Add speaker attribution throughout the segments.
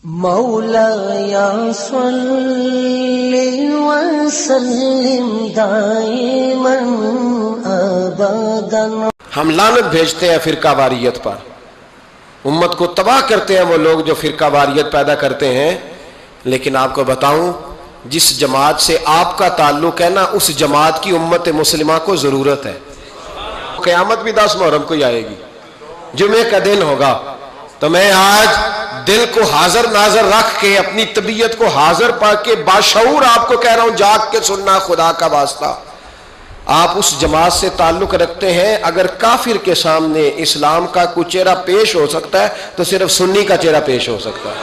Speaker 1: مولایا صلی وسلم دائما ابدا۔
Speaker 2: ہم لعنت بھیجتے ہیں فرقہ واریت پر، امت کو تباہ کرتے ہیں وہ لوگ جو فرقہ واریت پیدا کرتے ہیں۔ لیکن آپ کو بتاؤں، جس جماعت سے آپ کا تعلق ہے نا، اس جماعت کی امت مسلمہ کو ضرورت ہے۔ قیامت بھی 10 محرم کو ہی آئے گی، جمعے کا دن ہوگا، تو میں آج دل کو حاضر ناظر رکھ کے، اپنی طبیعت کو حاضر پا کے باشعور آپ کو کہہ رہا ہوں، جاگ کے سننا خدا کا واسطہ۔ آپ اس جماعت سے تعلق رکھتے ہیں، اگر کافر کے سامنے اسلام کا کوئی چہرہ پیش ہو سکتا ہے تو صرف سنی کا چہرہ پیش ہو سکتا ہے،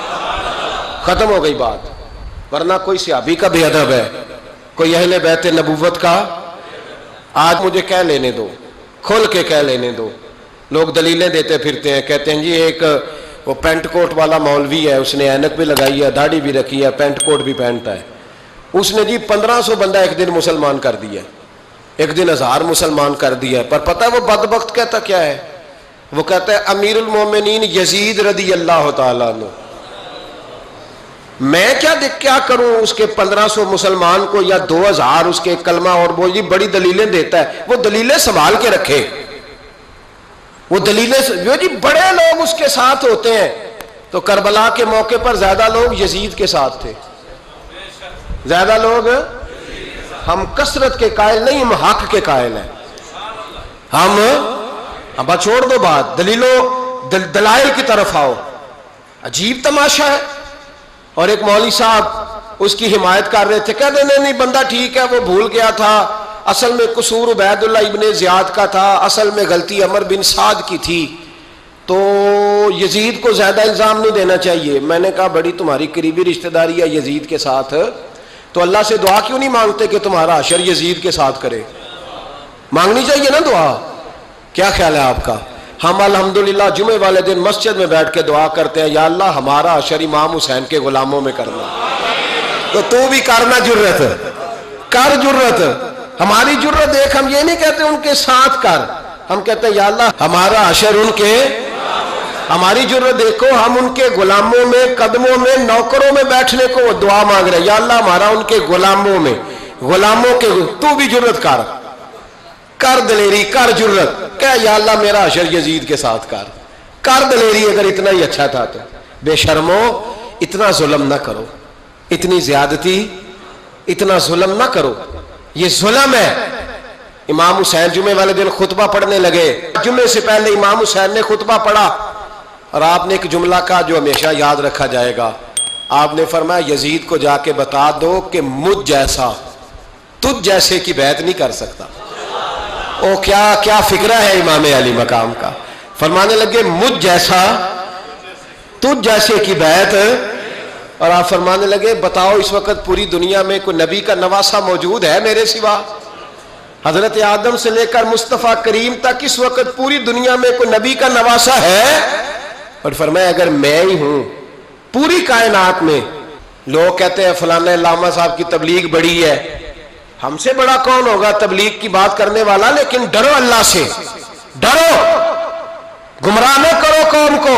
Speaker 2: ختم ہو گئی بات۔ ورنہ کوئی صحابی کا بے ادب ہے، کوئی اہل بیت نبوت کا، آج مجھے کہہ لینے دو، کھول کے کہہ لینے دو۔ لوگ دلیلیں دیتے پھرتے ہیں، کہتے ہیں جی ایک وہ پینٹ کوٹ والا مولوی ہے، اس نے اینک بھی لگائی ہے، داڑھی بھی رکھی ہے، پینٹ کوٹ بھی پہنتا ہے، اس نے جی 1500 بندہ ایک دن مسلمان کر دیا، ایک دن 1000 مسلمان کر دیا۔ پر پتہ ہے وہ بدبخت کہتا کیا ہے؟ وہ کہتا ہے امیر المومنین یزید رضی اللہ تعالیٰ عنہ، میں کیا کروں اس کے 1500 مسلمان کو یا 2000 اس کے کلمہ، اور وہ جی بڑی دلیلیں دیتا ہے۔ وہ دلیلیں سنبھال کے رکھے، وہ دلیلیں جو جی بڑے لوگ اس کے ساتھ ہوتے ہیں۔ تو کربلا کے موقع پر زیادہ لوگ یزید کے ساتھ تھے، زیادہ لوگ، ہم کثرت کے قائل نہیں، ہم حق کے قائل ہیں۔ ہم اب چھوڑ دو بات، دلائل کی طرف آؤ۔ عجیب تماشا ہے۔ اور ایک مولوی صاحب اس کی حمایت کر رہے تھے، کہتے نہیں بندہ ٹھیک ہے، وہ بھول گیا تھا، اصل میں قصور عبید اللہ ابن زیاد کا تھا، اصل میں غلطی عمر بن سعد کی تھی، تو یزید کو زیادہ الزام نہیں دینا چاہیے۔ میں نے کہا بڑی تمہاری قریبی رشتہ داری ہے یزید کے ساتھ، تو اللہ سے دعا کیوں نہیں مانگتے کہ تمہارا حشر یزید کے ساتھ کرے؟ مانگنی چاہیے نا دعا۔ کیا خیال ہے آپ کا؟ ہم الحمدللہ جمعے والے دن مسجد میں بیٹھ کے دعا کرتے ہیں، یا اللہ ہمارا حشر امام حسین کے غلاموں میں کرنا۔ تو بھی کرنا، جرت کر، جرت ہماری جرت دیکھ۔ ہم یہ نہیں کہتے ان کے ساتھ کر، ہم کہتے ہیں یا اللہ ہمارا حشر ان کے، ہماری جرت دیکھو، ہم ان کے غلاموں میں، قدموں میں، نوکروں میں بیٹھنے کو دعا مانگ رہے ہیں، یا اللہ ہمارا ان کے غلاموں میں، غلاموں کے۔ تو بھی جرت کر دلیری، کر جرت، کہ یا اللہ میرا حشر یزید کے ساتھ کر دلیری۔ اگر اتنا ہی اچھا تھا تو بے شرمو اتنا ظلم نہ کرو، اتنی زیادتی، اتنا ظلم نہ کرو، یہ ظلم ہے۔ امام حسین جمعے والے دن خطبہ پڑھنے لگے، جمعے سے پہلے امام حسین نے خطبہ پڑھا، اور آپ نے ایک جملہ کہا جو ہمیشہ یاد رکھا جائے گا۔ آپ نے فرمایا یزید کو جا کے بتا دو کہ مجھ جیسا تجھ جیسے کی بیعت نہیں کر سکتا۔ او کیا فکرہ ہے امام علی مقام کا۔ فرمانے لگے مجھ جیسا تجھ جیسے کی بیعت، اور آپ فرمانے لگے بتاؤ اس وقت پوری دنیا میں کوئی نبی کا نواسہ موجود ہے میرے سوا؟ حضرت آدم سے لے کر مصطفیٰ کریم تک اس وقت پوری دنیا میں کوئی نبی کا نواسہ ہے؟ اور فرمایا اگر میں ہی ہوں پوری کائنات میں۔ لوگ کہتے ہیں فلانا علامہ صاحب کی تبلیغ بڑی ہے، ہم سے بڑا کون ہوگا تبلیغ کی بات کرنے والا؟ لیکن ڈرو اللہ سے، ڈرو، گمراہ نہ کرو قوم کو۔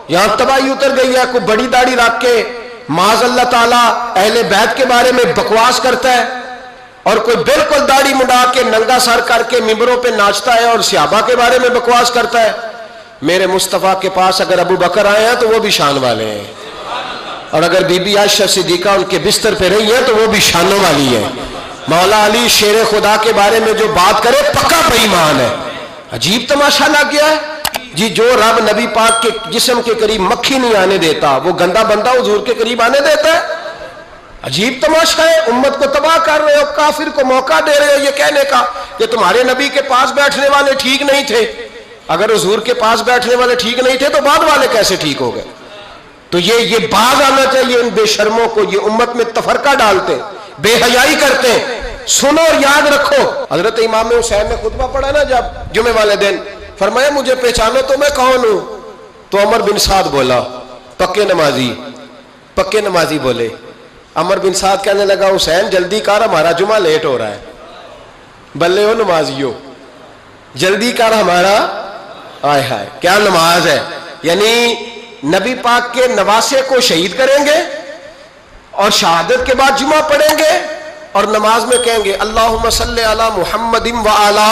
Speaker 2: یہاں تباہی اتر گئی ہے، کوئی بڑی داڑھی رکھ کے معاذ اللہ تعالیٰ اہل بیت کے بارے میں بکواس کرتا ہے، اور کوئی بالکل داڑھی مڈا کے ننگا سر کر کے ممبروں پہ ناچتا ہے اور صحابہ کے بارے میں بکواس کرتا ہے۔ میرے مصطفیٰ کے پاس اگر ابو بکر آئے ہیں تو وہ بھی شان والے ہیں، اور اگر بی بی عائشہ صدیقہ ان کے بستر پہ رہی ہیں تو وہ بھی شانوں والی ہے۔ مولا علی شیر خدا کے بارے میں جو بات کرے پکا بے ایمان ہے۔ عجیب تماشا لگ گیا ہے جی، جو رب نبی پاک کے جسم کے قریب مکھی نہیں آنے دیتا، وہ گندا بندہ حضور کے قریب آنے دیتا ہے؟ عجیب تماشا ہے۔ امت کو تباہ کر رہے ہو، کافر کو موقع دے رہے ہو یہ کہنے کا کہ تمہارے نبی کے پاس بیٹھنے والے ٹھیک نہیں تھے۔ اگر حضور کے پاس بیٹھنے والے ٹھیک نہیں تھے تو بعد والے کیسے ٹھیک ہو گئے؟ تو یہ باز آنا چاہیے ان بے شرموں کو، یہ امت میں تفرقہ ڈالتے، بے حیائی کرتے ہیں۔ سنو اور یاد رکھو، حضرت امام حسین نے خطبہ پڑھا نا جب جمعے والے دن، فرمایا مجھے پہچانو تو میں کون ہوں؟ تو عمر بن سعد بولا، پکے نمازی بولے۔ عمر بن سعد کہنے لگا حسین جلدی کر، ہمارا جمعہ لیٹ ہو رہا ہے۔ بلے ہو نمازیو، جلدی کر ہمارا، آئے ہائے کیا نماز ہے، یعنی نبی پاک کے نواسے کو شہید کریں گے اور شہادت کے بعد جمعہ پڑھیں گے اور نماز میں کہیں گے اللہم صلی علی محمد و علی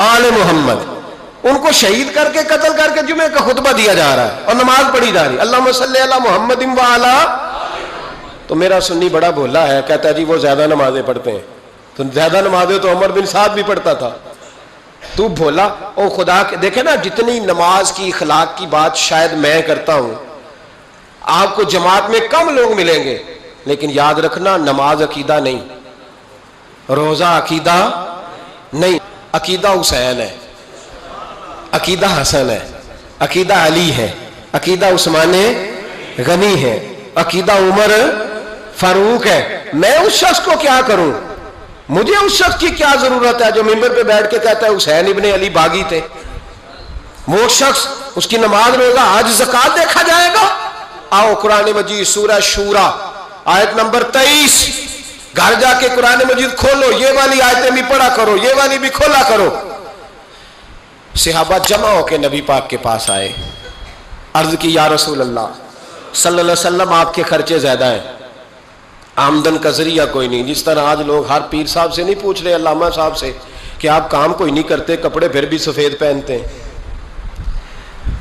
Speaker 2: آل محمد. ان کو شہید کر کے قتل کر کے جمعے کا خطبہ دیا جا رہا ہے اور نماز پڑھی جا رہی ہے اللہم صلی علی محمد و علی. تو میرا سنی بڑا بھولا ہے، کہتا ہے جی وہ زیادہ نمازیں پڑھتے ہیں. تو زیادہ نمازیں تو عمر بن سعد بھی پڑھتا تھا. تو بھولا او خدا کے دیکھے نا، جتنی نماز کی اخلاق کی بات شاید میں کرتا ہوں، آپ کو جماعت میں کم لوگ ملیں گے، لیکن یاد رکھنا نماز عقیدہ نہیں، روزہ عقیدہ نہیں. عقیدہ حسین ہے، عقیدہ حسن ہے، عقیدہ علی ہے، عقیدہ عثمان غنی ہے، عقیدہ عمر فاروق ہے. میں اس شخص کو کیا کروں؟ مجھے اس شخص کی کیا ضرورت ہے جو ممبر پہ بیٹھ کے کہتا ہے حسین ابن علی باغی تھے؟ وہ شخص، اس کی نماز روزہ حج زکات دیکھا جائے گا. آؤ قرآن مجید سورہ شورا آیت نمبر 23، گھر جا کے قرآن مجید کھولو، یہ والی آیتیں بھی پڑھا کرو، یہ والی بھی کھولا کرو. صحابہ جمع ہو کے نبی پاک کے پاس آئے، عرض کی یا رسول اللہ صلی اللہ علیہ وسلم آپ کے خرچے زیادہ ہیں، آمدن کا ذریعہ کوئی نہیں. جس طرح آج لوگ ہر پیر صاحب سے نہیں پوچھ رہے، علامہ صاحب سے، کہ آپ کام کوئی نہیں کرتے، کپڑے پھر بھی سفید پہنتے ہیں،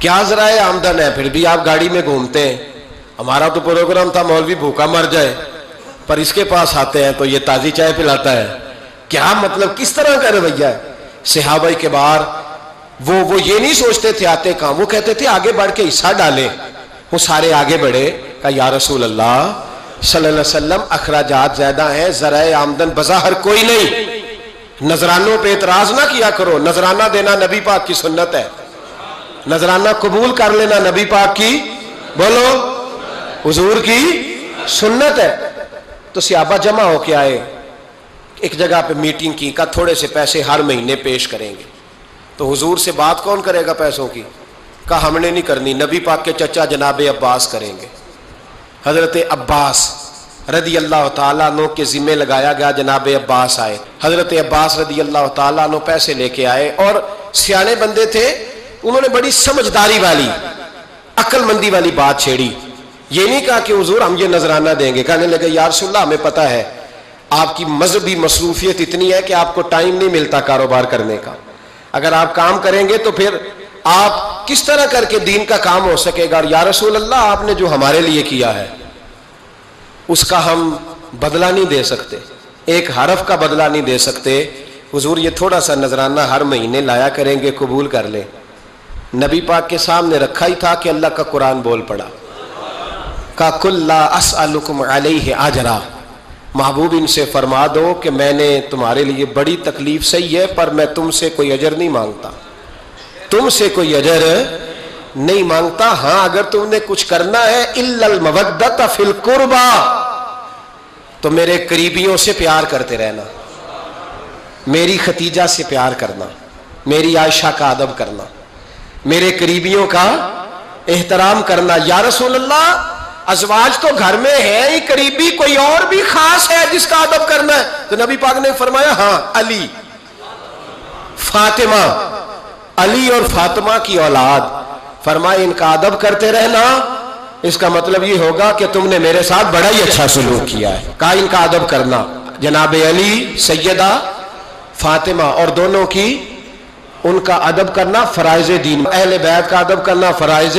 Speaker 2: کیا ذرائع آمدن ہے، پھر بھی آپ گاڑی میں گھومتے ہیں. ہمارا تو پروگرام تھا مولوی بھوکا مر جائے، پر اس کے پاس آتے ہیں تو یہ تازی چائے پلاتا ہے. کیا مطلب، کس طرح کا رویہ ہے؟ صحابہ کے بار وہ یہ نہیں سوچتے تھے آتے کہاں، وہ کہتے تھے آگے بڑھ کے حصہ ڈالیں. وہ سارے آگے بڑھے، کہا یا رسول اللہ صلی اللہ علیہ وسلم اخراجات زیادہ ہیں، ذرائع آمدن بظاہر کوئی نہیں. نذرانوں پہ اعتراض نہ کیا کرو، نذرانہ دینا نبی پاک کی سنت ہے، نذرانہ قبول کر لینا نبی پاک کی، بولو، حضور کی سنت ہے. تو صحابہ جمع ہو کے آئے، ایک جگہ پہ میٹنگ کی، کہا تھوڑے سے پیسے ہر مہینے پیش کریں گے. تو حضور سے بات کون کرے گا پیسوں کی؟ کہا ہم نے نہیں کرنی، نبی پاک کے چچا جناب عباس کریں گے. حضرت عباس رضی اللہ تعالیٰ عنہ کے ذمے لگایا گیا. جناب عباس آئے، حضرت عباس رضی اللہ تعالیٰ عنہ پیسے لے کے آئے، اور سیانے بندے تھے، انہوں نے بڑی سمجھداری والی، عقل مندی والی بات چھیڑی. یہ نہیں کہا کہ حضور ہم یہ نذرانہ دیں گے، کہنے لگے یا رسول اللہ ہمیں پتہ ہے آپ کی مذہبی مصروفیت اتنی ہے کہ آپ کو ٹائم نہیں ملتا کاروبار کرنے کا، اگر آپ کام کریں گے تو پھر آپ کس طرح کر کے دین کا کام ہو سکے گا. اور یا رسول اللہ آپ نے جو ہمارے لیے کیا ہے اس کا ہم بدلہ نہیں دے سکتے، ایک حرف کا بدلہ نہیں دے سکتے. حضور یہ تھوڑا سا نذرانہ ہر مہینے لایا کریں گے، قبول کر لیں. نبی پاک کے سامنے رکھا ہی تھا کہ اللہ کا قرآن بول پڑا، کا کل لا اسألکم علیہ اجرا، محبوب ان سے فرما دو کہ میں نے تمہارے لیے بڑی تکلیف سہی ہے، پر میں تم سے کوئی اجر نہیں مانگتا، تم سے کوئی اجر نہیں مانگتا. ہاں اگر تم نے کچھ کرنا ہے الا المودۃ فی القربى، تو میرے قریبیوں سے پیار کرتے رہنا، میری ختیجہ سے پیار کرنا، میری عائشہ کا ادب کرنا، میرے قریبیوں کا احترام کرنا. یا رسول اللہ ازواج تو گھر میں ہے ہی، قریبی کوئی اور بھی خاص ہے جس کا ادب کرنا ہے؟ تو نبی پاک نے فرمایا ہاں علی، فاطمہ، علی اور فاطمہ کی اولاد. فرمایا ان کا ادب کرتے رہنا، اس کا مطلب یہ ہوگا کہ تم نے میرے ساتھ بڑا ہی اچھا سلوک کیا ہے. کہا ان کا ادب کرنا، جناب علی، سیدہ فاطمہ، اور دونوں کی ان کا ادب کرنا فرائض دین، اہل بیت کا ادب کرنا فرائض